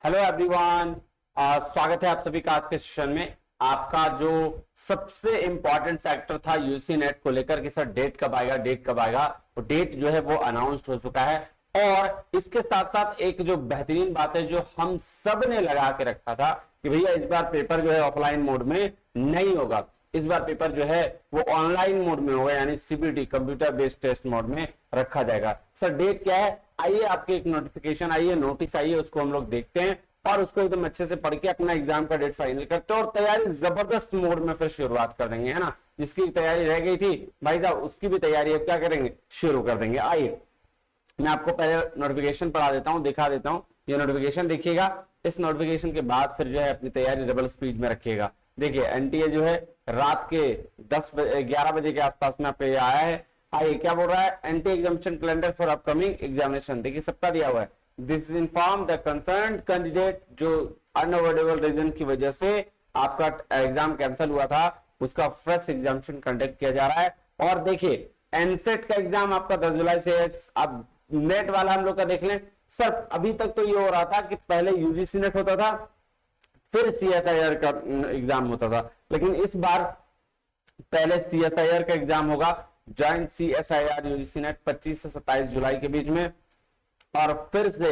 Hello everyone, स्वागत है आप सभी का आज के सेशन में। आपका जो सबसे इंपॉर्टेंट फैक्टर था यूसी नेट को लेकर कि सर डेट कब आएगा, डेट कब आएगा, तो डेट जो है वो अनाउंस्ड हो चुका है। और इसके साथ साथ एक जो बेहतरीन बात है जो हम सब ने लगा के रखा था कि भैया इस बार पेपर जो है ऑफलाइन मोड में नहीं होगा, इस बार पेपर जो है वो ऑनलाइन मोड में होगा, यानी CBT computer based test mode में रखा जाएगा। सर डेट क्या है, आइए आपकी एक नोटिफिकेशन आई है, नोटिस आई है, उसको हम लोग देखते हैं और उसको एकदम अच्छे से पढ़ के अपना एग्जाम का डेट फाइनल करते हैं और तैयारी जबरदस्त मोड में फिर शुरुआत कर देंगे, है ना। जिसकी तैयारी रह गई थी भाई साहब उसकी भी तैयारी अब क्या करेंगे, शुरू कर देंगे। आइए मैं आपको पहले नोटिफिकेशन पढ़ा देता हूं, दिखा देता हूं। ये नोटिफिकेशन देखिएगा, इस नोटिफिकेशन के बाद फिर जो है अपनी तैयारी डबल स्पीड में रखिएगा। देखिए एनटीए जो है रात के 11 बजे के आसपास में आपके आया है। आइए क्या बोल रहा है, anti examination calendar for upcoming examination. देखिए सबका दिया हुआ है, this is inform the concern candidate जो अनअवॉइडेबल रीजन की वजह से आपका एग्जाम कैंसिल हुआ था उसका फ्रेश एग्जामिनेशन कंडक्ट किया जा रहा है। और देखिए एनसेट का एग्जाम आपका 10 जुलाई से है। अब नेट वाला हम लोग का देख लें। सर अभी तक तो ये हो रहा था कि पहले यूजीसी नेट होता था फिर सीएसआईआर का एग्जाम होता था, लेकिन इस बार पहले सीएसआईआर का एग्जाम होगा, जॉइंट सीएसआईआर यूजीसी नेट 25 से 27 जुलाई के बीच में। और फिर से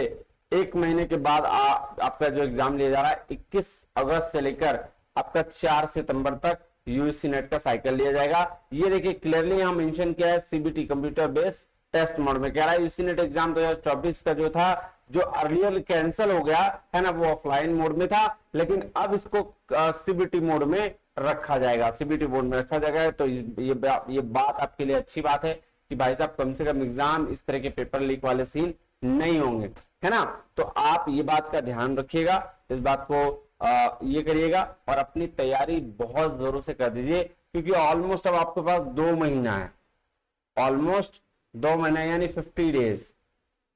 एक महीने के बाद आपका जो एग्जाम लिया जा रहा है 21 अगस्त से लेकर आपका 4 सितंबर तक यूजीसी नेट का साइकिल लिया जाएगा। ये देखिए क्लियरली यहां मेंशन किया है, CBT computer based test mode में। कह रहा है यूजीसी नेट एग्जाम 2024 का जो था, जो अर्लियर कैंसिल हो गया है ना, वो ऑफलाइन मोड में था, लेकिन अब इसको सीबीटी मोड में रखा जाएगा, सीबीटी मोड में रखा जाएगा। तो ये बात आपके लिए अच्छी बात है कि भाई साहब कम से कम एग्जाम इस तरह के पेपर लीक वाले सीन नहीं होंगे, है ना। तो आप ये बात का ध्यान रखिएगा, इस बात को ये करिएगा और अपनी तैयारी बहुत जोरों से कर दीजिए, क्योंकि ऑलमोस्ट अब आपके पास 2 महीना है, ऑलमोस्ट 2 महीने यानी 50 डेज,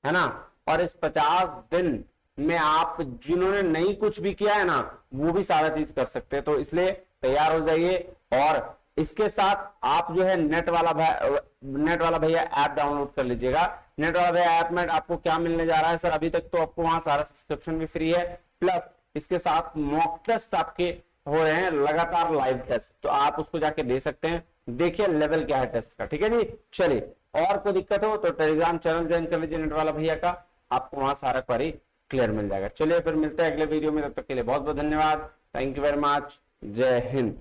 है ना। और इस 50 दिन में आप जिन्होंने नहीं कुछ भी किया है ना वो भी सारा चीज कर सकते हैं। तो इसलिए तैयार हो जाइए। और इसके साथ आप जो है नेट वाला भैया ऐप डाउनलोड कर लीजिएगा। नेट वाला भैया ऐप में आपको क्या मिलने जा रहा है सर, अभी तक तो आपको वहां सारा सब्सक्रिप्शन भी फ्री है, प्लस इसके साथ मॉक टेस्ट आपके हो रहे हैं, लगातार लाइव टेस्ट, तो आप उसको जाके दे सकते हैं। देखिए लेवल क्या है टेस्ट का, ठीक है जी। चलिए और कोई दिक्कत हो तो टेलीग्राम चैनल ज्वाइन कर लीजिए नेट वाला भैया का, आपको वहां सारा क्वेरी क्लियर मिल जाएगा। चलिए फिर मिलते हैं अगले वीडियो में, तब तक के लिए बहुत बहुत धन्यवाद, थैंक यू वेरी मच, जय हिंद।